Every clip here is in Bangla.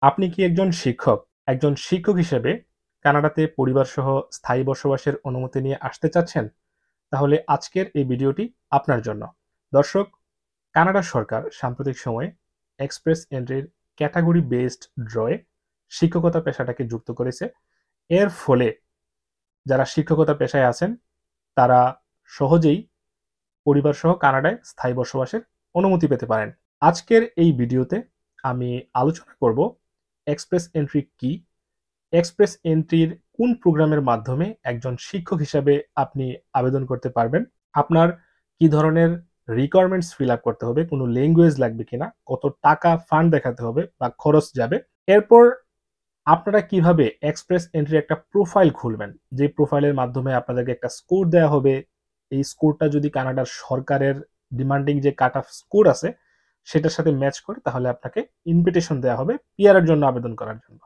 আপনি কি একজন শিক্ষক? একজন শিক্ষক হিসেবে কানাডাতে পরিবারসহ স্থায়ী বসবাসের অনুমতি নিয়ে আসতে চাচ্ছেন? তাহলে আজকের এই ভিডিওটি আপনার জন্য। দর্শক, কানাডা সরকার সাম্প্রতিক সময়ে এক্সপ্রেস এন্ট্রির ক্যাটাগরি বেসড ড্রয়ে শিক্ষকতা পেশাটাকে যুক্ত করেছে। এর ফলে যারা শিক্ষকতা পেশায় আছেন তারা সহজেই পরিবারসহ কানাডায় স্থায়ী বসবাসের অনুমতি পেতে পারেন। আজকের এই ভিডিওতে আমি আলোচনা করব এক্সপ্রেস এন্ট্রি কি, এক্সপ্রেস এন্ট্রির কোন প্রোগ্রামের মাধ্যমে একজন শিক্ষক হিসাবে আপনি আবেদন করতে পারবেন, আপনার কি ধরনের রিকোয়ারমেন্টস ফিল আপ করতে হবে, কোনো ল্যাঙ্গুয়েজ লাগবে কিনা, কত টাকা ফান্ড দেখাতে হবে বা খরচ যাবে, এরপর আপনারা কিভাবে এক্সপ্রেস এন্ট্রি একটা প্রোফাইল খুলবেন, যে প্রোফাইলের মাধ্যমে আপনাদেরকে একটা স্কোর দেওয়া হবে। এই স্কোরটা যদি কানাডার সরকারের ডিমান্ডিং যে কাট অফ স্কোর আছে সেটার সাথে ম্যাচ করে তাহলে আপনাকে ইনভিটেশন দেওয়া হবে পিআর এর জন্য আবেদন করার জন্য।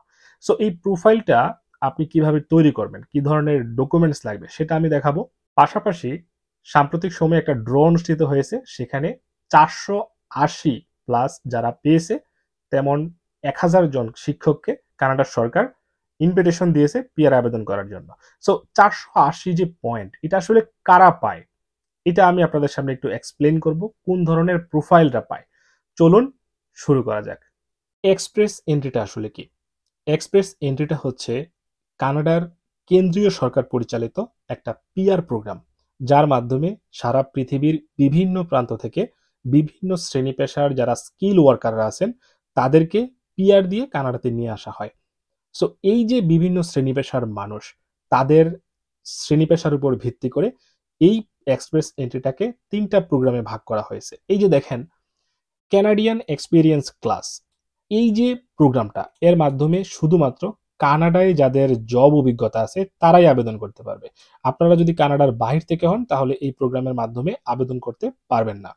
সো এই প্রোফাইলটা আপনি কিভাবে তৈরি করবেন, কি ধরনের ডকুমেন্টস লাগবে সেটা আমি দেখাবো। পাশাপাশি সাম্প্রতিক সময়ে একটা ড্র অনুষ্ঠিত হয়েছে, সেখানে 480 প্লাস যারা পেয়েছে তেমন 1000 জন শিক্ষককে কানাডার সরকার ইনভিটেশন দিয়েছে পিআর আবেদন করার জন্য। সো 480 যে পয়েন্ট, এটা আসলে কারা পায় এটা আমি আপনাদের সামনে একটু এক্সপ্লেন করব, কোন ধরনের প্রোফাইলটা পায়। চলুন শুরু করা যাক। এক্সপ্রেস এন্ট্রিটা আসলে কি? এক্সপ্রেস এন্ট্রিটা হচ্ছে কানাডার কেন্দ্রীয় সরকার পরিচালিত একটা পিআর প্রোগ্রাম, যার মাধ্যমে সারা পৃথিবীর বিভিন্ন প্রান্ত থেকে বিভিন্ন শ্রেণী পেশার যারা স্কিল ওয়ার্কাররা আছেন তাদেরকে পিআর দিয়ে কানাডাতে নিয়ে আসা হয়। সো এই যে বিভিন্ন শ্রেণী পেশার মানুষ, তাদের শ্রেণী পেশার উপর ভিত্তি করে এই এক্সপ্রেস এন্ট্রিটাকে 3টা প্রোগ্রামে ভাগ করা হয়েছে। এই যে দেখেন, ক্যানাডিয়ান এক্সপিরিয়েন্স ক্লাস, এই যে প্রোগ্রামটা, এর মাধ্যমে শুধুমাত্র কানাডায় যাদের জব অভিজ্ঞতা আছে তারাই আবেদন করতে পারবে। আপনারা যদি কানাডার বাহির থেকে হন তাহলে এই প্রোগ্রামের মাধ্যমে আবেদন করতে পারবেন না।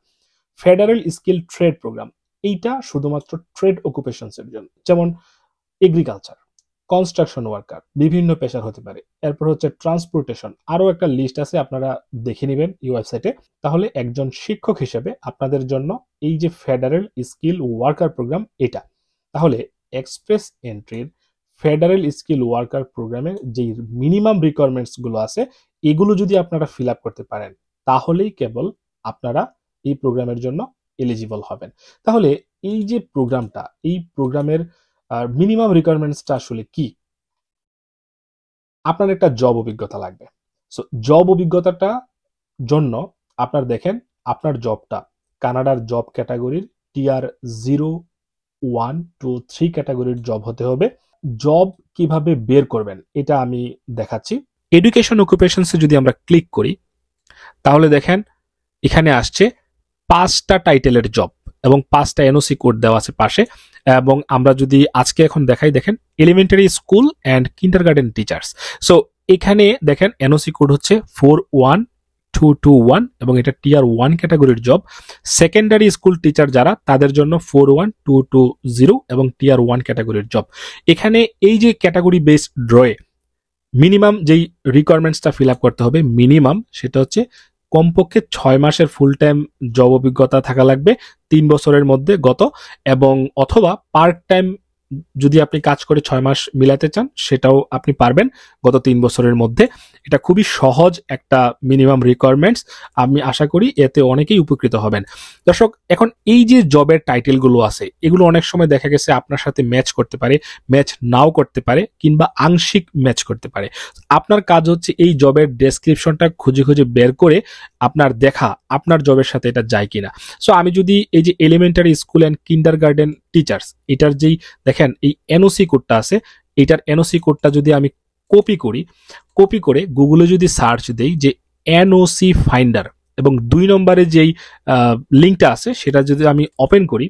ফেডারেল স্কিল ট্রেড প্রোগ্রাম, এইটা শুধুমাত্র ট্রেড অকুপেশনস এর জন্য, যেমন এগ্রিকালচার, কনস্ট্রাকশন ওয়ার্কার, বিভিন্ন পেশার হতে পারে। এরপর হচ্ছে ট্রান্সপোর্টেশন, আরো একটা লিস্ট আছে, আপনারা দেখে নেবেন এই ওয়েবসাইটে। তাহলে একজন শিক্ষক হিসেবে আপনাদের জন্য এই যে ফেডারেল স্কিল ওয়ার্কার প্রোগ্রাম এটা, তাহলে এক্সপ্রেস এন্ট্রির ফেডারেল স্কিল ওয়ার্কার প্রোগ্রামের যে মিনিমাম রিকোয়ারমেন্টস গুলো আছে এগুলো যদি আপনারা ফিল আপ করতে পারেন তাহলেই কেবল আপনারা এই প্রোগ্রামের জন্য এলিজিবল হবেন। তাহলে এই যে প্রোগ্রামটা, এই প্রোগ্রামের মিনিমাম রিকোয়ারমেন্টসটা আসলে কি? আপনার একটা জব অভিজ্ঞতা লাগবে। সো জব অভিজ্ঞতাটা জন্য আপনার দেখেন, আপনার জবটা কানাডার জব ক্যাটাগরির টিআর 0, 1, 2, 3 ক্যাটাগরির জব হতে হবে। জব কিভাবে বের করবেন এটা আমি দেখাচ্ছি। এডুকেশন অকুপেশনসে যদি আমরা ক্লিক করি তাহলে দেখেন এখানে আসছে 5টা টাইটেলের জব এবং 5টা এনওসি কোড দেওয়া আছে পাশে। এবং আমরা যদি আজকে এখন দেখাই, দেখেন elementary school and kindergarten teachers. So এখানে দেখেন এনওসি কোড হচ্ছে 41221 এবং এটা টিআর 1 ক্যাটাগরির জব। সেকেন্ডারি স্কুল টিচার যারা, তাদের জন্য 41220 এবং টিআর 1 ক্যাটাগরির জব। এখানে এই যে ক্যাটাগরি বেসড ড্রয়ে মিনিমাম যেই রিকোয়ারমেন্টসটা ফিল আপ করতে হবে, মিনিমাম সেটা হচ্ছে কমপক্ষে 6 মাসের ফুল টাইম জব অভিজ্ঞতা থাকা লাগবে 3 বছরের মধ্যে গত, এবং অথবা পার্ট টাইম যদি আপনি কাজ করে 6 মাস মিলাতে চান সেটাও আপনি পারবেন গত 3 বছরের মধ্যে। এটা খুবই সহজ একটা মিনিমাম রিকোয়ারমেন্টস, আমি আশা করি এতে অনেকেই উপকৃত হবেন। দর্শক, এখন এই যে জবের টাইটেলগুলো আছে এগুলো অনেক সময় দেখা গেছে আপনার সাথে ম্যাচ করতে পারে, ম্যাচ নাও করতে পারে, কিংবা আংশিক ম্যাচ করতে পারে। আপনার কাজ হচ্ছে এই জবের ডেসক্রিপশনটা খুঁজে খুঁজে বের করে আপনার দেখা আপনার জবের সাথে এটা যায় কিনা। সো আমি যদি এই যে elementary school and kindergarten teachers, এটার যেই দেখেন এই এনওসি কোডটা আছে, এটার এনওসি কোডটা যদি আমি কপি করে গুগলে যদি সার্চ দেই যে এনওসি ফাইন্ডার, এবং 2 নম্বরে যেই লিঙ্কটা আছে সেটা যদি আমি ওপেন করি,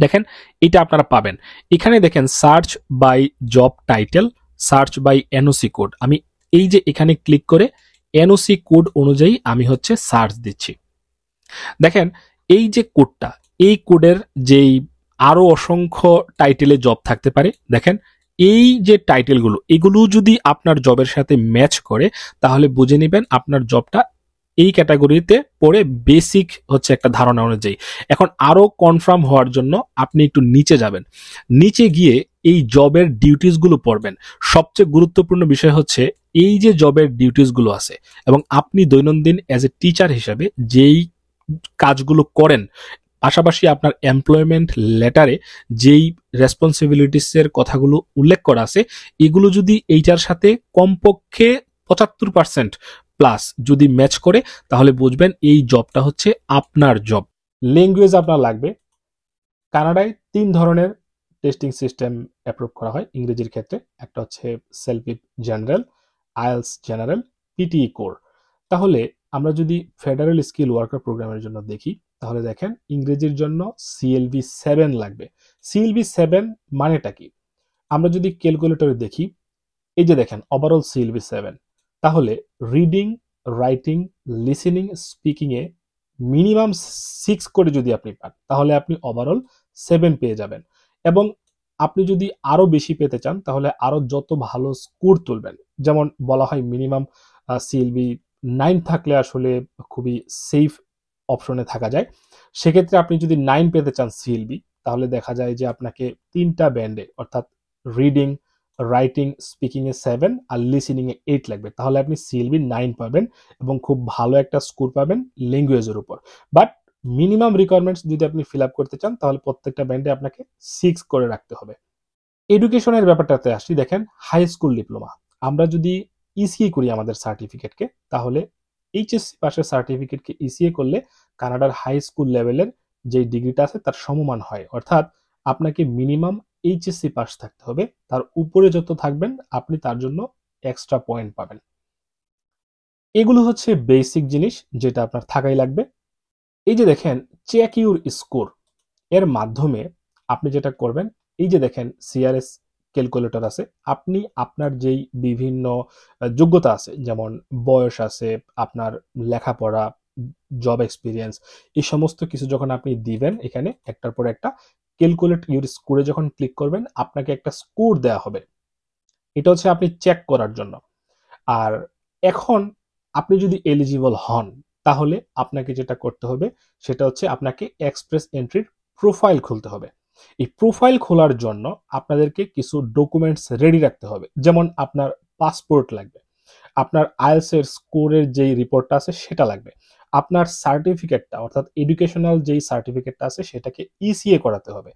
দেখেন এটা আপনারা পাবেন। এখানে দেখেন search by job title, search by NOC code. আমি এই যে এখানে ক্লিক করে এনওসি কোড অনুযায়ী আমি হচ্ছে সার্চ দিচ্ছি। দেখেন এই যে কোডটা, এই কোডের যেই আরো অসংখ্য টাইটেলে জব থাকতে পারে, দেখেন এই যে টাইটেলগুলো এগুলো যদি আপনার জবের সাথে ম্যাচ করে তাহলে বুঝে নেবেন আপনার জবটা এই ক্যাটাগরিতে পড়ে বেসিক হচ্ছে একটা ধারণা অনুযায়ী। এখন আরো কনফার্ম হওয়ার জন্য আপনি একটু নিচে যাবেন, নিচে গিয়ে এই জবের ডিউটিস গুলো পড়বেন। সবচেয়ে গুরুত্বপূর্ণ বিষয় হচ্ছে এই যে জবের ডিউটিস গুলো আছে এবং আপনি দৈনন্দিন অ্যাজ এ টিচার হিসেবে যেই কাজগুলো করেন, পাশাপাশি আপনার এমপ্লয়মেন্ট লেটারে যেই রেসপন্সিবিলিটিসের কথাগুলো উল্লেখ করা আছে, এগুলো যদি এইটার সাথে কমপক্ষে 75% প্লাস যদি ম্যাচ করে, তাহলে বুঝবেন এই জবটা হচ্ছে আপনার জব। ল্যাঙ্গুয়েজ আপনার লাগবে। কানাডায় 3 ধরনের টেস্টিং সিস্টেম অ্যাপ্রুভ করা হয় ইংরেজির ক্ষেত্রে। একটা হচ্ছে CELPIP general, IELTS general, PTE core. তাহলে আমরা যদি ফেডারেল স্কিল ওয়ার্কার প্রোগ্রামের জন্য দেখি, তাহলে দেখেন ইংরেজির জন্য CLB 7 লাগবে। CLB 7 মানেটা কি? আমরা যদি ক্যালকুলেটরে দেখি, এই যে দেখেন ওভারঅল CLB 7, তাহলে রিডিং, রাইটিং, লিসেনিং, স্পিকিং এ মিনিমাম 6 করে যদি আপনি পান, তাহলে আপনি ওভারঅল 7 পেয়ে যাবেন। এবং আপনি যদি আরো বেশি পেতে চান, তাহলে আরো যত ভালো স্কোর তুলবেন, যেমন বলা হয় মিনিমাম CLB 9 থাকলে আসলে খুবই সেফ অপশনে থাকা যায়। সেক্ষেত্রে আপনি যদি 9 পেতে চান CLB, তাহলে দেখা যায় যে আপনাকে 3টা ব্যান্ডে, অর্থাৎ রিডিং, রাইটিং, স্পিকিং এ 7 আর লিসেনিং এ 8 লাগবে। তাহলে আপনি CLB 9 পাবেন এবং খুব ভালো একটা স্কোর পাবেন ল্যাঙ্গুয়েজের উপর। বাট মিনিমাম রিকোয়ারমেন্টস যদি আপনি ফিল আপ করতে চান, তাহলে প্রত্যেকটা ব্যান্ডে আপনাকে 6 করে রাখতে হবে। এডুকেশনের ব্যাপারটাতে আসি, দেখেন হাই স্কুল ডিপ্লোমা। আমরা যদি ইসিএ করি আমাদের সার্টিফিকেটকে, তাহলে এইচএসসি পাশের সার্টিফিকেটকে ইসিএ করলে কানাডার হাই স্কুল লেভেলের যে ডিগ্রিটা আছে তার সমমান হয়। অর্থাৎ আপনাকে মিনিমাম এইচএসসি পাস থাকতে হবে, তার উপরে যত থাকবেন আপনি তার জন্য এক্সট্রা পয়েন্ট পাবেন। এগুলো হচ্ছে বেসিক জিনিস যেটা আপনার থাকাই লাগবে। এই যে দেখেন চেক ইউর স্কোর এর মাধ্যমে আপনি যেটা করবেন, এই যে দেখেন সিআরএস ক্যালকুলেটর আছে, আপনি আপনার যেই বিভিন্ন যোগ্যতা আছে, যেমন বয়স আছে, আপনার লেখাপড়া, জব এক্সপিরিয়েন্স, এই সমস্ত কিছু যখন আপনি দিবেন এখানে একটার পর একটা, ক্যালকুলেট ইউর স্কোরে যখন ক্লিক করবেন আপনাকে একটা স্কোর দেওয়া হবে। এটা হচ্ছে আপনি চেক করার জন্য। আর এখন আপনি যদি এলিজিবল হন, তাহলে আপনাকে যেটা করতে হবে সেটা হচ্ছে আপনাকে এক্সপ্রেস এন্ট্রির প্রোফাইল খুলতে হবে। এই প্রোফাইল খোলার জন্য আপনাদেরকে কিছু ডকুমেন্টস রেডি রাখতে হবে, যেমন আপনার পাসপোর্ট লাগবে, আপনার আইএলটিএস এর স্কোরের যেই রিপোর্টটা আছে সেটা লাগবে, আপনার সার্টিফিকেটটা অর্থাৎ এডুকেশনাল যেই সার্টিফিকেটটা আছে সেটাকে ইসিএ করাতে হবে।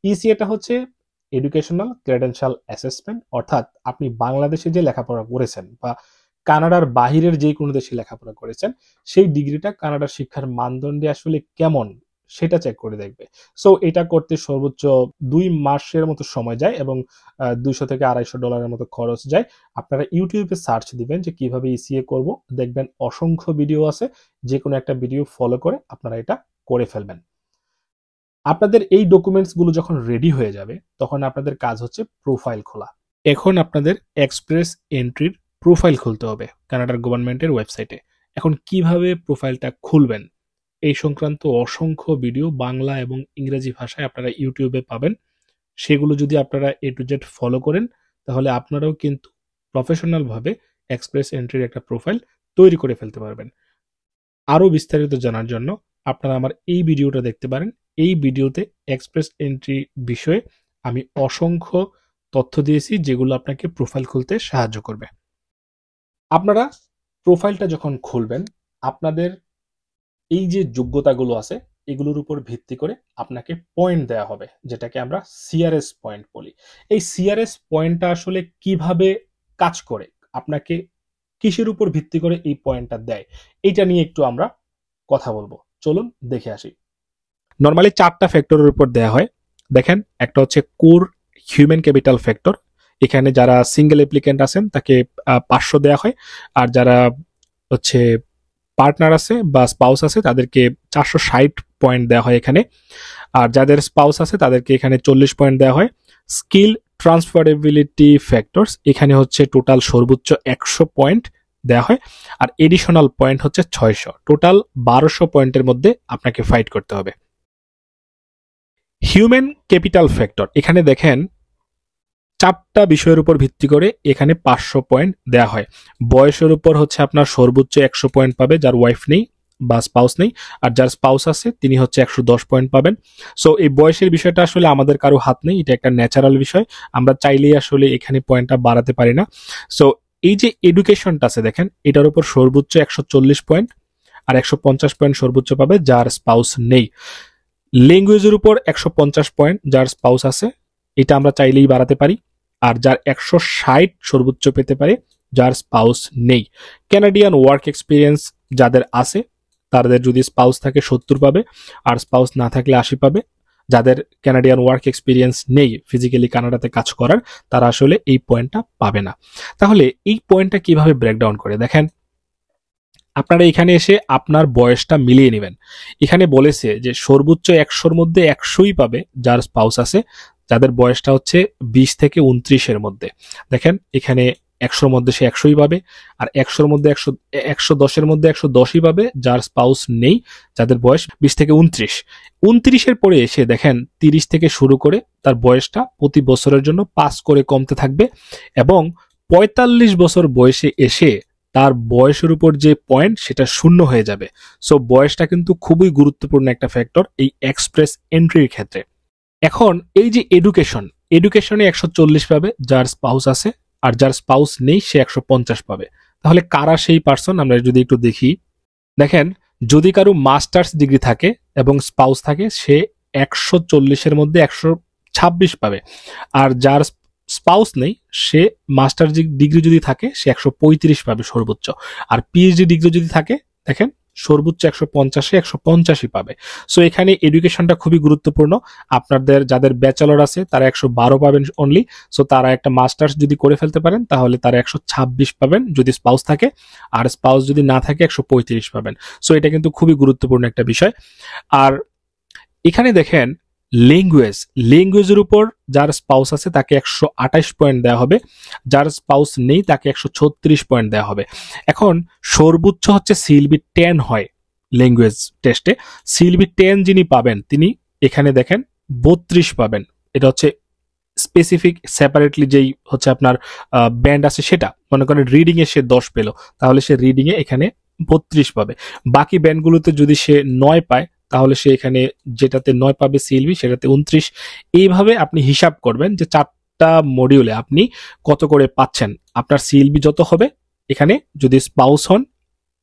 ইসিএটা হচ্ছে এডুকেশনাল ক্রেডেনশিয়াল অ্যাসেসমেন্ট, অর্থাৎ আপনি বাংলাদেশে যে লেখাপড়া করেছেন বা কানাডার বাহিরের যে কোনো দেশে লেখাপড়া করেছেন, সেই ডিগ্রিটা কানাডার শিক্ষার মানদণ্ডে আসলে কেমন সেটা চেক করে দেখবে। সো এটা করতে সর্বোচ্চ 2 মাসের মতো সময় যায় এবং $200 থেকে $250 মতো খরচ যায়। আপনারা ইউটিউবে সার্চ দিবেন যে কিভাবে ইসিএ করব, দেখবেন অসংখ্য ভিডিও আছে, যে কোনো একটা ভিডিও ফলো করে আপনারা এটা করে ফেলবেন। আপনাদের এই ডকুমেন্টস গুলো যখন রেডি হয়ে যাবে, তখন আপনাদের কাজ হচ্ছে প্রোফাইল খোলা। এখন আপনাদের এক্সপ্রেস এন্ট্রির প্রোফাইল খুলতে হবে কানাডার গভর্নমেন্টের ওয়েবসাইটে। এখন কিভাবে প্রোফাইলটা খুলবেন এই সংক্রান্ত অসংখ্য ভিডিও বাংলা এবং ইংরেজি ভাষায় আপনারা ইউটিউবে পাবেন। সেগুলো যদি আপনারা A to Z ফলো করেন, তাহলে আপনারাও কিন্তু প্রফেশনাল ভাবে এক্সপ্রেস এন্ট্রির একটা প্রোফাইল তৈরি করে ফেলতে পারবেন। আরো বিস্তারিত জানার জন্য আপনারা আমার এই ভিডিওটা দেখতে পারেন। এই ভিডিওতে এক্সপ্রেস এন্ট্রি বিষয়ে আমি অসংখ্য তথ্য দিয়েছি, যেগুলো আপনাকে প্রোফাইল খুলতে সাহায্য করবে। আপনারা প্রোফাইলটা যখন খুলবেন, আপনাদের এই যে যোগ্যতাগুলো আছে এগুলোর উপর ভিত্তি করে আপনাকে পয়েন্ট দেওয়া হবে, যেটাকে আমরা সিআরএস পয়েন্ট বলি। এই সিআরএস পয়েন্টটা আসলে কিভাবে কাজ করে, আপনাকে কিসের উপর ভিত্তি করে এই পয়েন্টটা দেয়, এইটা নিয়ে একটু আমরা কথা বলবো। চলুন দেখে আসি। নর্মালি 4টা ফ্যাক্টরের উপর দেওয়া হয়। দেখেন, একটা হচ্ছে কোর হিউম্যান ক্যাপিটাল ফ্যাক্টর। এখানে যারা সিঙ্গেল অ্যাপ্লিকেন্ট আছেন তাকে 500 দেওয়া হয়, আর যারা হচ্ছে পার্টনার আছে বা স্পাউস আছে তাদেরকে 460 পয়েন্ট দেওয়া হয় এখানে। আর যাদের স্পাউস আছে তাদেরকে এখানে 40 পয়েন্ট দেওয়া হয়। স্কিল ট্রান্সফারেবিলিটি ফ্যাক্টরস, এখানে হচ্ছে টোটাল সর্বোচ্চ 100 পয়েন্ট দেওয়া হয়, আর এডিশনাল পয়েন্ট হচ্ছে 600। টোটাল 1200 পয়েন্টের মধ্যে আপনাকে ফাইট করতে হবে। হিউম্যান ক্যাপিটাল ফ্যাক্টর, এখানে দেখেন 4টা বিষয়ের উপর ভিত্তি করে এখানে 500 পয়েন্ট দেওয়া হয়। বয়সের উপর হচ্ছে আপনার সর্বোচ্চ 100 পয়েন্ট পাবে যার ওয়াইফ নেই বা স্পাউস নেই, আর যার স্পাউস আছে তিনি হচ্ছে 110 পয়েন্ট পাবেন। সো এই বয়সের বিষয়টা আসলে আমাদের কারো হাত নেই, এটা একটা ন্যাচারাল বিষয়, আমরা চাইলেই আসলে এখানে পয়েন্টটা বাড়াতে পারি না। সো এই যে এডুকেশনটা আছে দেখেন, এটার উপর সর্বোচ্চ 140 পয়েন্ট আর 150 পয়েন্ট সর্বোচ্চ পাবে যার স্পাউস নেই। ল্যাঙ্গুয়েজের উপর 150 পয়েন্ট যার স্পাউস আছে, এটা আমরা চাইলেই বাড়াতে পারি, আর যার 160 সর্বোচ্চ পেতে পারে যার স্পাউস নেই। ক্যানাডিয়ান ওয়ার্ক এক্সপিরিয়েন্স যাদের আছে তাদের যদি স্পাউস থাকে 70 পাবে, আর স্পাউস না থাকলে 80 পাবে। যাদের ক্যানাডিয়ান ওয়ার্ক এক্সপিরিয়েন্স নেই ফিজিক্যালি কানাডাতে কাজ করার, তারা আসলে এই পয়েন্টটা পাবে না। তাহলে এই পয়েন্টটা কিভাবে ব্রেকডাউন করে দেখেন, আপনারা এখানে এসে আপনার বয়সটা মিলিয়ে নেবেন। এখানে বলেছে যে সর্বোচ্চ 100-র মধ্যে 100ই পাবে যার স্পাউস আছে, যাদের বয়সটা হচ্ছে 20 থেকে 29-এর মধ্যে। দেখেন এখানে 100-র মধ্যে সে 100ই পাবে, আর 100-র মধ্যে 110-এর মধ্যে 110ই পাবে যার স্পাউস নেই, যাদের বয়স 20 থেকে 29। 29-এর পরে এসে দেখেন 30 থেকে শুরু করে তার বয়সটা প্রতি বছরের জন্য 5 করে কমতে থাকবে, এবং 45 বছর বয়সে এসে তার বয়সের উপর যে পয়েন্ট সেটা শূন্য হয়ে যাবে। সো বয়সটা কিন্তু খুবই গুরুত্বপূর্ণ একটা ফ্যাক্টর এই এক্সপ্রেস এন্ট্রির ক্ষেত্রে। এখন এই যে এডুকেশনে 140 পাবে যার স্পাউস আছে, আর যার স্পাউস নেই সে 150 পাবে। তাহলে কারা সেই পার্সন আমরা যদি একটু দেখি, দেখেন যদি কারো মাস্টার্স ডিগ্রি থাকে এবং স্পাউস থাকে সে 140-এর মধ্যে 126 পাবে, আর যার স্পাউস নেই সে মাস্টার ডিগ্রি যদি থাকে সে 135 পাবে সর্বোচ্চ, আর পিএইচডি ডিগ্রি যদি থাকে দেখেন সর্বোচ্চ 150-এ 185 পাবে। সো এখানে এডুকেশনটা খুবই গুরুত্বপূর্ণ। আপনাদের যাদের ব্যাচেলর আছে তারা 112 পাবেন অনলি। সো তারা একটা মাস্টার্স যদি করে ফেলতে পারেন তাহলে তারা 126 পাবেন যদি স্পাউস থাকে, আর স্পাউস যদি না থাকে 135 পাবেন। সো এটা কিন্তু খুবই গুরুত্বপূর্ণ একটা বিষয়। আর এখানে দেখেন ল্যাঙ্গুয়েজের উপর যার স্পাউস আছে তাকে 128 পয়েন্ট দেওয়া হবে, যার স্পাউস নেই তাকে 136 পয়েন্ট দেওয়া হবে। এখন সর্বোচ্চ হচ্ছে সিএলবি 10 হয় ল্যাঙ্গুয়েজ টেস্টে। সিএলবি 10 যিনি পাবেন তিনি এখানে দেখেন 32 পাবেন। এটা হচ্ছে স্পেসিফিক সেপারেটলি যেই হচ্ছে আপনার ব্যান্ড আছে সেটা, মনে করেন রিডিং এ সে 10 পেল, তাহলে সে রিডিং এ এখানে 32 পাবে। বাকি ব্যান্ডগুলোতে যদি সে 9 পায় তাহলে সে এখানে যেটাতে 9 পাবে সিএলবি সেটাতে 29। এইভাবে আপনি হিসাব করবেন যে 4টা মডিউলে আপনি কত করে পাচ্ছেন। আপনার সিএলবি যত হবে, এখানে যদি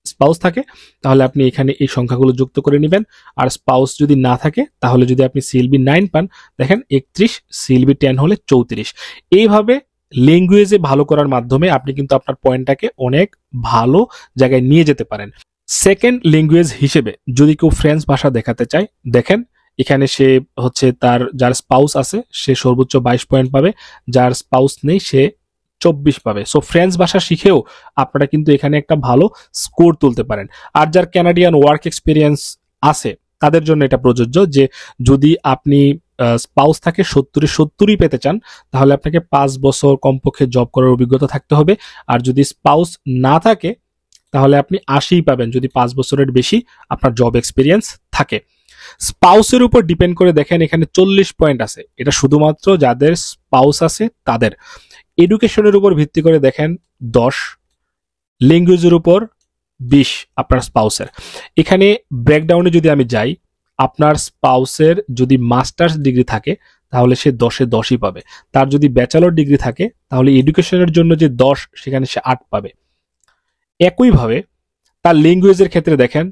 স্পাউস থাকে তাহলে আপনি এখানে এই সংখ্যাগুলো যুক্ত করে নেবেন, আর স্পাউস যদি না থাকে তাহলে যদি আপনি সিএলবি 9 পান দেখেন 31, সিএলবি 10 হলে 34। এইভাবে ল্যাঙ্গুয়েজে ভালো করার মাধ্যমে আপনি কিন্তু আপনার পয়েন্টটাকে অনেক ভালো জায়গায় নিয়ে যেতে পারেন। সেকেন্ড ল্যাঙ্গুয়েজ হিসেবে যদি কেউ ফ্রেঞ্চ ভাষা দেখাতে চায়, দেখেন এখানে সে হচ্ছে যার স্পাউস আছে সে সর্বোচ্চ 22 পয়েন্ট পাবে, যার স্পাউস নেই সে 24 পাবে। সো ফ্রেঞ্চ ভাষা শিখেও আপনারা কিন্তু এখানে একটা ভালো স্কোর তুলতে পারেন। আর যার ক্যানাডিয়ান ওয়ার্ক এক্সপিরিয়েন্স আছে তাদের জন্য এটা প্রযোজ্য যে যদি আপনি স্পাউস থাকে 70-70ই পেতে চান তাহলে আপনাকে 5 বছর কমপক্ষে জব করার অভিজ্ঞতা থাকতে হবে, আর যদি স্পাউস না থাকে তাহলে আপনি 80 পাবেন যদি 5 বছরের বেশি আপনার জব এক্সপিরিয়েন্স থাকে। স্পাউসের উপর ডিপেন্ড করে দেখেন এখানে 40 পয়েন্ট আছে, এটা শুধুমাত্র যাদের স্পাউস আছে তাদের। এডুকেশনের উপর ভিত্তি করে দেখেন 10, ল্যাঙ্গুয়েজের উপর 20 আপনার স্পাউসের। এখানে ব্রেকডাউনে যদি আমি যাই, আপনার স্পাউসের যদি মাস্টার্স ডিগ্রি থাকে তাহলে সে 10-এ 10ই পাবে, তার যদি ব্যাচেলর ডিগ্রি থাকে তাহলে এডুকেশনের জন্য যে 10 সেখানে সে 8 পাবে। একইভাবে তার ল্যাঙ্গুয়েজের ক্ষেত্রে দেখেন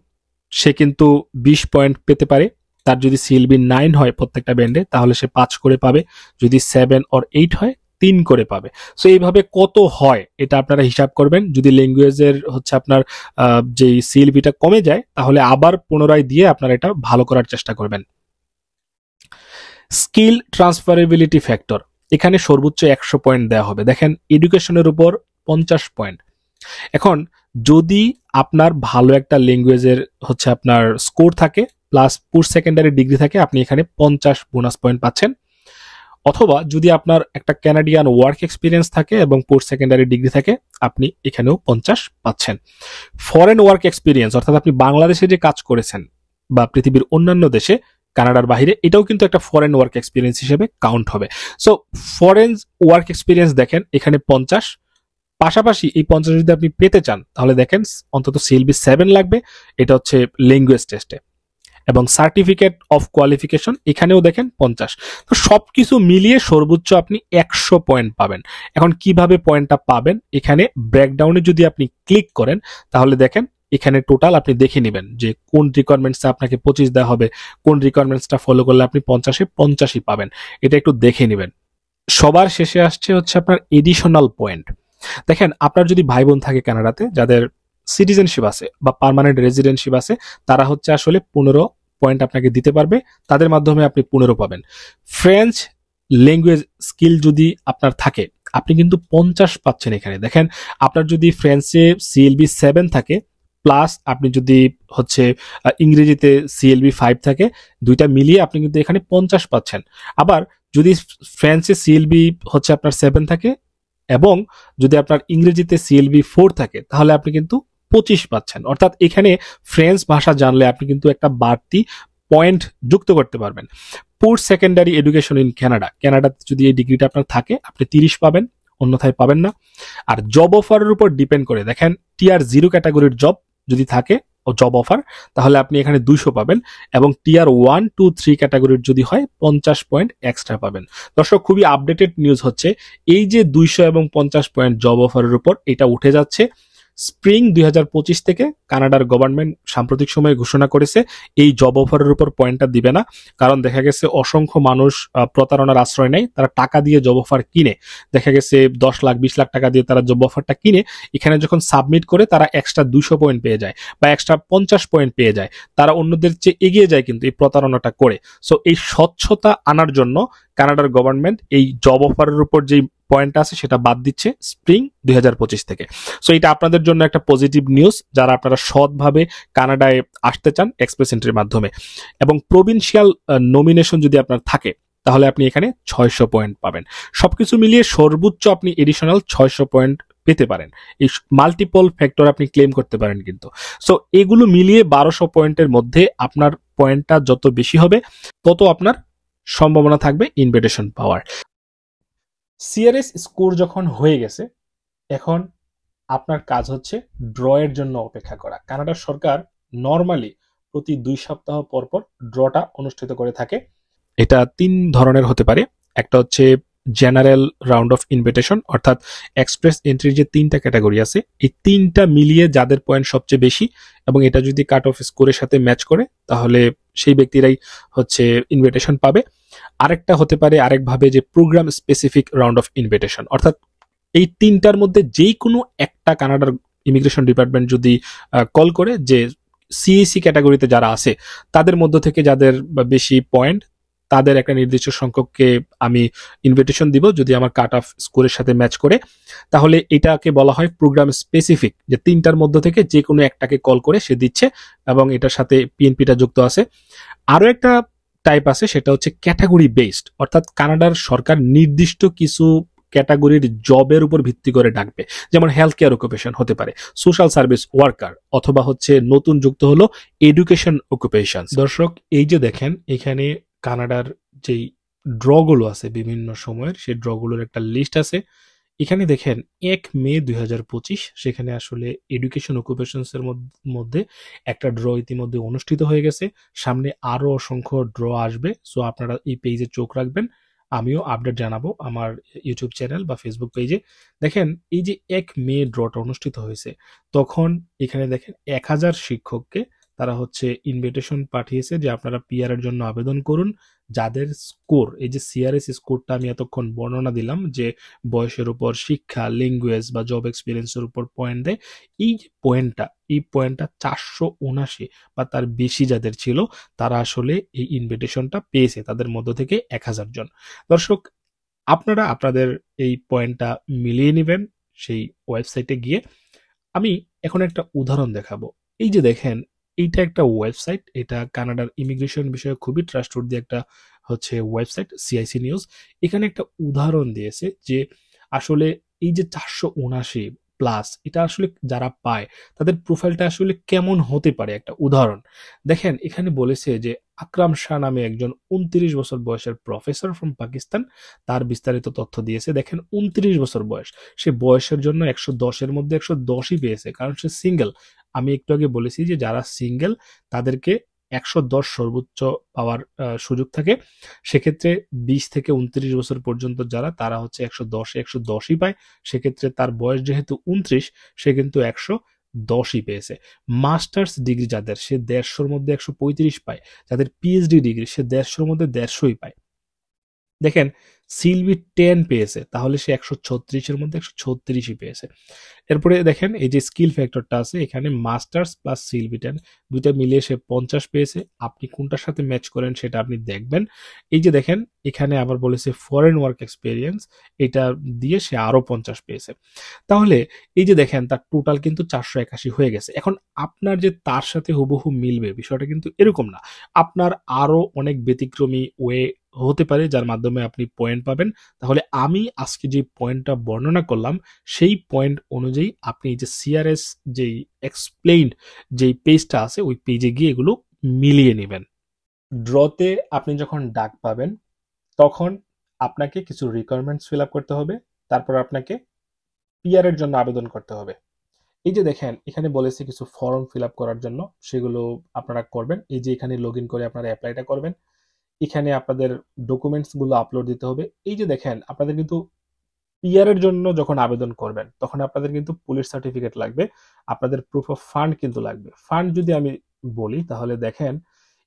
সে কিন্তু 20 পয়েন্ট পেতে পারে, তার যদি সিএলবি 9 হয় প্রত্যেকটা ব্যান্ডে তাহলে সে 5 করে পাবে, যদি 7 or 8 হয় 3 করে পাবে। সো এইভাবে কত হয় এটা আপনারা হিসাব করবেন। যদি ল্যাঙ্গুয়েজের হচ্ছে আপনার যে সিএলবিটা কমে যায় তাহলে আবার পুনরায় দিয়ে আপনারা এটা ভালো করার চেষ্টা করবেন। স্কিল ট্রান্সফারেবিলিটি ফ্যাক্টর এখানে সর্বোচ্চ 100 পয়েন্ট দেওয়া হবে। দেখেন এডুকেশনের উপর 50 পয়েন্ট। এখন যদি আপনার ভালো একটা ল্যাঙ্গুয়েজের হচ্ছে আপনার স্কোর থাকে প্লাস পোস্ট সেকেন্ডারি ডিগ্রি থাকে আপনি এখানে 50 বোনাস পয়েন্ট পাচ্ছেন, অথবা যদি আপনার একটা ক্যানাডিয়ান ওয়ার্ক এক্সপিরিয়েন্স থাকে এবং পোস্ট সেকেন্ডারি ডিগ্রি থাকে আপনি এখানেও 50 পাচ্ছেন। ফরেন ওয়ার্ক এক্সপিরিয়েন্স অর্থাৎ আপনি বাংলাদেশে যে কাজ করেছেন বা পৃথিবীর অন্যান্য দেশে কানাডার বাইরে, এটাও কিন্তু একটা ফরেন ওয়ার্ক এক্সপিরিয়েন্স হিসেবে কাউন্ট হবে। সো ফরেন ওয়ার্ক এক্সপিরিয়েন্স দেখেন এখানে 50, পাশাপাশি এই 50 যদি আপনি পেতে চান তাহলে দেখেন অন্তত CLB 7 লাগবে, এটা হচ্ছে ল্যাঙ্গুয়েজ টেস্টে, এবং সার্টিফিকেট অফ কোয়ালিফিকেশন এখানেও দেখেন 50। তো সবকিছু মিলিয়ে সর্বোচ্চ আপনি 100 পয়েন্ট পাবেন। এখন কিভাবে পয়েন্টটা পাবেন, এখানে ব্রেকডাউনে যদি আপনি ক্লিক করেন তাহলে দেখেন এখানে টোটাল আপনি দেখে নেবেন যে কোন রিকোয়ারমেন্টসটা আপনাকে 25 দেওয়া হবে, কোন রিকোয়ারমেন্টসটা ফলো করলে আপনি 50-এ 50ই পাবেন, এটা একটু দেখে নেবেন। সবার শেষে আসছে হচ্ছে আপনার এডিশনাল পয়েন্ট। দেখেন আপনার যদি ভাই বোন থাকে কানাডাতে যাদের সিটিজেনশিপ আছে বা পার্মানেন্ট রেজিডেন্টশিপ আছে, তারা হচ্ছে আসলে 15 পয়েন্ট আপনাকে দিতে পারবে, তাদের মাধ্যমে আপনি 15 পাবেন। ফ্রেঞ্চ ল্যাঙ্গুয়েজ স্কিল যদি আপনার থাকে আপনি কিন্তু 50 পাচ্ছেন এখানে। দেখেন আপনার যদি ফ্রেঞ্চে CLB 7 থাকে প্লাস আপনি যদি হচ্ছে ইংরেজিতে CLB 5 থাকে, দুইটা মিলিয়ে আপনি কিন্তু এখানে 50 পাচ্ছেন। আবার যদি ফ্রেঞ্চে CLB হচ্ছে আপনার 7 থাকে এবং যদি আপনার ইংরেজিতে CLB 4 থাকে তাহলে আপনি কিন্তু 25 পাচ্ছেন। অর্থাৎ এখানে ফ্রেঞ্চ ভাষা জানলে আপনি কিন্তু একটা বাড়তি পয়েন্ট যুক্ত করতে পারবেন। পোস্ট সেকেন্ডারি এডুকেশন ইন কানাডাতে যদি এই ডিগ্রিটা আপনার থাকে আপনি 30 পাবেন, অন্যথায় পাবেন না। আর জব অফারের উপর ডিপেন্ড করে, দেখেন টিয়ার 0 ক্যাটাগরির জব যদি থাকে জব অফার তাহলে আপনি এখানে 200 পাবেন, এবং টিয়ার 1, 2, 3 ক্যাটাগরির যদি হয় 50 পয়েন্ট এক্সট্রা পাবেন। দর্শক খুবই আপডেটেড নিউজ হচ্ছে এই যে 200 এবং 50 পয়েন্ট জব অফারের উপর, এটা উঠে যাচ্ছে স্প্রিং 2025 থেকে। কানাডার গভর্নমেন্ট সাম্প্রতিক সময়ে ঘোষণা করেছে এই জব অফারের উপর পয়েন্টটা দিবে না, কারণ দেখা গেছে অসংখ্য মানুষ প্রতারণার আশ্রয় নেয়, তারা টাকা দিয়ে জব অফার কিনে, দেখা গেছে 10 লাখ 20 লাখ টাকা দিয়ে তারা জব অফারটা কিনে এখানে যখন সাবমিট করে তারা এক্সট্রা 200 পয়েন্ট পেয়ে যায় বা এক্সট্রা 50 পয়েন্ট পেয়ে যায়, তারা অন্যদের চেয়ে এগিয়ে যায় কিন্তু এই প্রতারণাটা করে। সো এই স্বচ্ছতা আনার জন্য কানাডার গভর্নমেন্ট এই জব অফারের উপর যে পয়েন্ট আছে সেটা বাদ দিচ্ছে স্প্রিং 2025 থেকে। সো এটা আপনাদের জন্য একটা পজিটিভ নিউজ যারা আপনারা সৎভাবে কানাডায় আসতে চান এক্সপ্রেস এন্ট্রির মাধ্যমে। এবং প্রভিনশিয়াল নমিনেশন যদি আপনার থাকে তাহলে আপনি এখানে 600 পয়েন্ট পাবেন। সবকিছু মিলিয়ে সর্বোচ্চ আপনি এডিশনাল 600 পয়েন্ট পেতে পারেন। এই মাল্টিপল ফ্যাক্টর আপনি ক্লেম করতে পারেন কিন্তু। সো এগুলো মিলিয়ে 1200 পয়েন্টের মধ্যে আপনার পয়েন্টটা যত বেশি হবে তত আপনার সম্ভাবনা থাকবে ইনভিটেশন পাওয়ার। CRS স্কোর যখন হয়ে গেছে এখন আপনার কাজ হচ্ছে ড্রয়ের জন্য অপেক্ষা করা। কানাডার সরকার নর্মালি প্রতি 2 সপ্তাহ পর পর ড্রটা অনুষ্ঠিত করে থাকে। এটা 3 ধরনের হতে পারে। একটা হচ্ছে জেনারেল রাউন্ড অফ ইনভিটেশন, অর্থাৎ এক্সপ্রেস এন্ট্রির যে 3টা ক্যাটাগরি আছে এই 3টা মিলিয়ে যাদের পয়েন্ট সবচেয়ে বেশি এবং এটা যদি কাট অফ স্কোরের সাথে ম্যাচ করে তাহলে সেই ব্যক্তিরাই হচ্ছে ইনভিটেশন পাবে। আরেকটা হতে পারে আরেকভাবে যে program specific round of invitation, অর্থাৎ এই 3টার মধ্যে যেই কোনো একটা কানাডার ইমিগ্রেশন ডিপার্টমেন্ট যদি কল করে যে CAC ক্যাটাগরিতে যারা আছে তাদের মধ্য থেকে যাদের বেশি পয়েন্ট তাদের একটা নির্দিষ্ট সংখ্যককে আমি ইনভিটেশন দিব যদি আমার কাট অফ স্কোরের সাথে ম্যাচ করে, তাহলে এটাকে বলা হয় প্রোগ্রাম স্পেসিফিক, যে 3টার মধ্য থেকে যে কোনো একটাকে কল করে সে দিচ্ছে এবং এটার সাথে PNPটা যুক্ত আছে। আরো একটা টাইপ আছে সেটা হচ্ছে ক্যাটাগরি বেসড, অর্থাৎ কানাডার সরকার নির্দিষ্ট কিছু ক্যাটাগরির জবের উপর ভিত্তি করে ডাকবে, যেমন হেলথ কেয়ার অকুপেশন হতে পারে, সোশ্যাল সার্ভিস ওয়ার্কার, অথবা হচ্ছে নতুন যুক্ত হলো এডুকেশন অকুপেশন। দর্শক এই যে দেখেন এখানে কানাডার যেই ড্রগুলো আছে বিভিন্ন সময়ের সেই ড্রগুলোর একটা লিস্ট আছে। এখানে দেখেন 1 মে 2025 সেখানে আসলে এডুকেশন অকুপেশনস এর মধ্যে একটা ড্র ইতিমধ্যে অনুষ্ঠিত হয়ে গেছে। সামনে আরো অসংখ্য ড্র আসবে, সো আপনারা এই পেজে চোখ রাখবেন। আমিও আপডেট জানাবো আমার ইউটিউব চ্যানেল বা ফেসবুক পেজে। দেখেন এই যে 1 মে ড্রটা অনুষ্ঠিত হয়েছে তখন এখানে দেখেন 1000 শিক্ষককে তারা হচ্ছে ইনভিটেশন পাঠিয়েছে যে আপনারা PR এর জন্য আবেদন করুন। যাদের স্কোর এই যে CRS স্কোরটা আমি এতক্ষণ বর্ণনা দিলাম যে বয়সের উপর, শিক্ষা, ল্যাঙ্গুয়েজ বা জব এক্সপিরিয়েন্সের উপর পয়েন্ট দেয়, এই পয়েন্টটা 479 বা তার বেশি যাদের ছিল তারা আসলে এই ইনভিটেশনটা পেয়েছে, তাদের মধ্য থেকে 1000 জন। দর্শক আপনারা আপনাদের এই পয়েন্টটা মিলিয়ে নেবেন সেই ওয়েবসাইটে গিয়ে। আমি এখন একটা উদাহরণ দেখাবো। এই যে দেখেন এইটা একটা ওয়েবসাইট, এটা কানাডার ইমিগ্রেশন বিষয়ে খুবই ট্রাস্টওয়ার্দি একটা হচ্ছে ওয়েবসাইট CIC নিউজ। এখানে একটা উদাহরণ দিয়েছে যে আসলে এই যে 479 প্লাস, এটা আসলে যারা পায় তাদের প্রোফাইলটা আসলে কেমন হতে পারে একটা উদাহরণ দেখেন। এখানে বলেছে যে আকরাম শাহ নামে একজন 29 বছর বয়সের প্রফেসর ফ্রম পাকিস্তান, তার বিস্তারিত তথ্য দিয়েছে। দেখেন 29 বছর বয়স, সে বয়সের জন্য 110-এর মধ্যে 110ই পেয়েছে, কারণ সে সিঙ্গেল। আমি একটু আগে বলেছি যে যারা সিঙ্গেল তাদেরকে 110 সর্বোচ্চ পাওয়ার সুযোগ থাকে। সেক্ষেত্রে 20 থেকে 29 বছর পর্যন্ত যারা, তারা হচ্ছে 110ই পায়। সেক্ষেত্রে তার বয়স যেহেতু 29, সে কিন্তু 110ই পেয়েছে। মাস্টার্স ডিগ্রি যাদের, সে 150-র মধ্যে 135 পায়। যাদের পিএইচডি ডিগ্রি, সে 150-র মধ্যে 150ই পায়। দেখেন সিলভি 10 পেয়েছে, তাহলে সে 136-এর মধ্যে 136ই পেয়েছে। এরপরে দেখেন এই যে স্কিল ফ্যাক্টরটা আছে, এখানে মাস্টার্স প্লাস সিলভি 10 দুইটা মিলিয়ে সে 50 পেয়েছে। আপনি কোনটার সাথে ম্যাচ করেন সেটা আপনি দেখবেন। এই যে দেখেন এখানে আবার বলেছে ফরেন ওয়ার্ক এক্সপেরিয়েন্স, এটা দিয়ে সে আরো 50 পেয়েছে। তাহলে এই যে দেখেন তার টোটাল কিন্তু 481 হয়ে গেছে। এখন আপনার যে তার সাথে হুবহু মিলবে বিষয়টা কিন্তু এরকম না, আপনার আরো অনেক ব্যতিক্রমী ওয়ে হতে পারে যার মাধ্যমে আপনি পয়েন্ট পাবেন। তাহলে আমি আজকে যে পয়েন্টটা বর্ণনা করলাম সেই পয়েন্ট অনুযায়ী আপনি এই যে সিআরএস যেই এক্সপ্লেইনড যেই পেজটা আছে ওই পেজে গিয়ে এগুলো মিলিয়ে নেবেন। ড্রতে আপনি যখন ডাক পাবেন তখন আপনাকে কিছু রিকোয়ারমেন্টস ফিল আপ করতে হবে, তারপর আপনাকে পিআর এর জন্য আবেদন করতে হবে। এই যে দেখেন এখানে বলেছে কিছু ফর্ম ফিল আপ করার জন্য, সেগুলো আপনারা করবেন। এই যে এখানে লগ ইন করে আপনারা অ্যাপ্লাইটা করবেন। এখানে আপনাদের ডকুমেন্টস গুলো আপলোড দিতে হবে। এই যে দেখেন আপনাদের কিন্তু পিআর এর জন্য যখন আবেদন করবেন তখন আপনাদের কিন্তু পুলিশ সার্টিফিকেট লাগবে, আপনাদের প্রুফ অফ ফান্ড কিন্তু লাগবে। ফান্ড যদি আমি বলি তাহলে দেখেন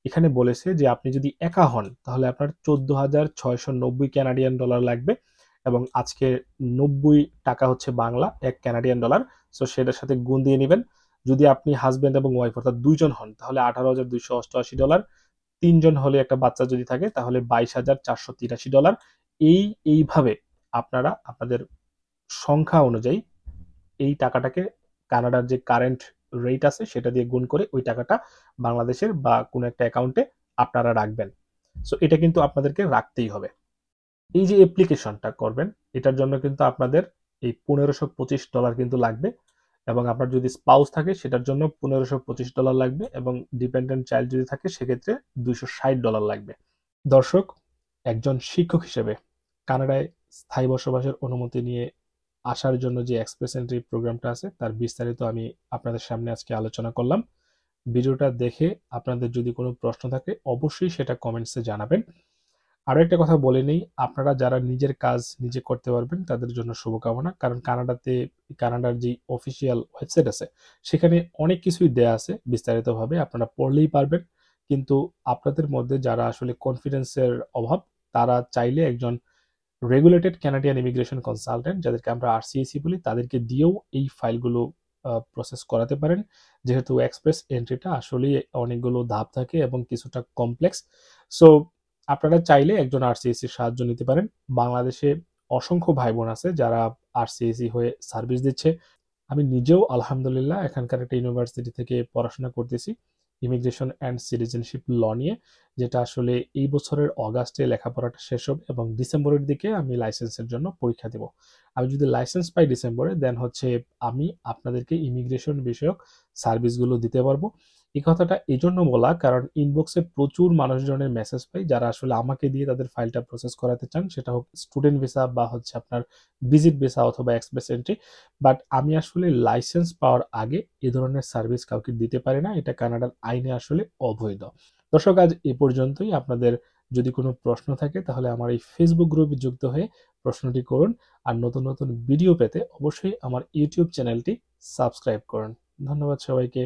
এখানে বলেছে যে আপনি যদি একা হন তাহলে আপনার 14,690 কানাডিয়ান ডলার লাগবে, এবং আজকে 90 টাকা হচ্ছে বাংলা 1 কানাডিয়ান ডলার। সো সেটার সাথে গুণ দিয়ে নেবেন। যদি আপনি হাজব্যান্ড এবং ওয়াইফ অর্থাৎ দুইজন হন তাহলে 18,288 ডলার। তিনজন হলে একটা বাচ্চা যদি থাকে তাহলে 22,483 ডলার। এইভাবে আপনারা আপনাদের সংখ্যা অনুযায়ী এই টাকাটাকে কানাডার যে কারেন্ট রেট আছে সেটা দিয়ে গুণ করে ওই টাকাটা বাংলাদেশের বা কোনো একটা অ্যাকাউন্টে আপনারা রাখবেন। সো এটা কিন্তু আপনাদেরকে রাখতেই হবে। এই যে অ্যাপ্লিকেশনটা করবেন এটার জন্য কিন্তু আপনাদের এই 1525 ডলার কিন্তু লাগবে, এবং আপনার যদি স্পাউস থাকে সেটার জন্য 1525 ডলার লাগবে, এবং ডিপেন্ডেন্ট চাইল্ড যদি থাকে সেক্ষেত্রে 260 ডলার লাগবে। দর্শক, একজন শিক্ষক হিসেবে কানাডায় স্থায়ী বসবাসের অনুমতি নিয়ে আসার জন্য যে এক্সপ্রেস এন্ট্রি প্রোগ্রামটা আছে তার বিস্তারিত আমি আপনাদের সামনে আজকে আলোচনা করলাম। ভিডিওটা দেখে আপনাদের যদি কোনো প্রশ্ন থাকে অবশ্যই সেটা কমেন্টসে জানাবেন। আরো একটা কথা বলে নেই, আপনারা যারা নিজের কাজ নিজে করতে পারবেন তাদের জন্য শুভকামনা, কারণ কানাডার যে অফিসিয়াল ওয়েবসাইট আছে সেখানে অনেক কিছুই দেয়া আছে বিস্তারিতভাবে, আপনারা পড়লেই পারবেন। কিন্তু আপনাদের মধ্যে যারা আসলে কনফিডেন্সের অভাব, তারা চাইলে একজন রেগুলেটেড ক্যানাডিয়ান ইমিগ্রেশন কনসালটেন্ট, যাদেরকে আমরা আরসিএসি বলি, তাদেরকে দিয়েও এই ফাইলগুলো প্রসেস করাতে পারেন। যেহেতু এক্সপ্রেস এন্ট্রিটা আসলে অনেকগুলো ধাপ থাকে এবং কিছুটা কমপ্লেক্স। সো আপনারা চাইলে একজন আরসিএসির সাহায্য নিতে পারেন। বাংলাদেশে অসংখ্য ভাই বোন আছে যারা আরসিএসি হয়ে সার্ভিস দিচ্ছে। আমি নিজেও আলহামদুলিল্লাহ এখানকার একটা ইউনিভার্সিটি থেকে পড়াশোনা করতেছি ইমিগ্রেশন অ্যান্ড সিটিজেনশিপ ল নিয়ে, যেটা আসলে এই বছরের অগাস্টে লেখাপড়াটা শেষ হবে এবং ডিসেম্বরের দিকে আমি লাইসেন্সের জন্য পরীক্ষা দেব। আমি যদি লাইসেন্স পাই ডিসেম্বরে, দেন হচ্ছে আমি আপনাদেরকে ইমিগ্রেশন বিষয়ক সার্ভিসগুলো দিতে পারবো। এই কথাটা এই জন্য বলা কারণ ইনবক্সে প্রচুর মানুষজনের মেসেজ পাই যারা আসলে আমাকে দিয়ে তাদের ফাইলটা প্রসেস করাতে চান, সেটা হোক স্টুডেন্ট ভিসা বা হচ্ছে আপনার ভিজিট ভিসা অথবা এক্সপ্রেস এন্ট্রি। বাট আমি আসলে লাইসেন্স পাওয়ার আগে এ ধরনের সার্ভিস কাউকে দিতে পারি না, এটা কানাডার আইনে আসলে অবৈধ। দর্শক, আজ এ পর্যন্তই। আপনাদের যদি কোনো প্রশ্ন থাকে তাহলে আমার এই ফেসবুক গ্রুপে যুক্ত হয়ে প্রশ্নটি করুন। আর নতুন নতুন ভিডিও পেতে অবশ্যই আমার ইউটিউব চ্যানেলটি সাবস্ক্রাইব করুন। ধন্যবাদ সবাইকে।